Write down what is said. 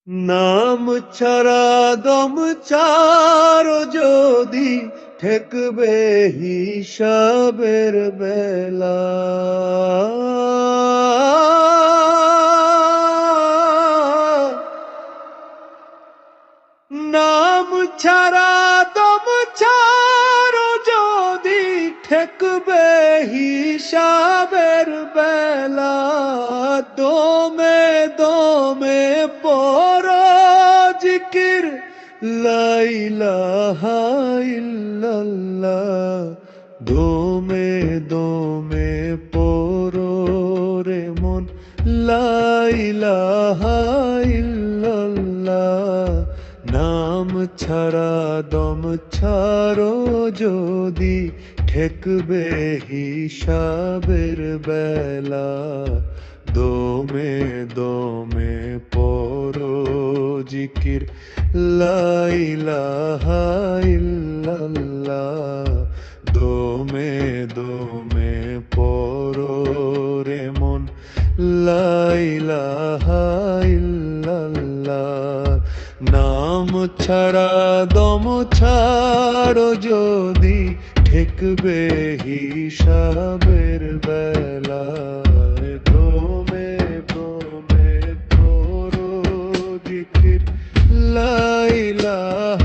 নাম ছাড়া দম ছাড়ো যদি ঠেকবে হিসাবের বেলা। নাম ছাড়া দম ছাড়ো যদি ঠেকবে হিসাবের বেলা। দমে দমে পড়ো জিকির লা ইলাহা ইল্লাল্লাহ। দমে দমে পড়ো রে মন লা ইলাহা ইল্লাল্লাহ। নাম ছাড়া দম ছাড়ো যদি ঠেকবে হিসাবের বেলা। দমে দমে পড়ো জিকির লা ইলাহা ইল্লাল্লাহ। দমে দমে পড়ো রে মন লা ইলাহা ইল্লাল্লাহ। নাম ছাড়া দম ছাড়ো যদি ঠেকবে হিসাবের বেলা। দমে দমে পড়ো জিকির লা ইলাহা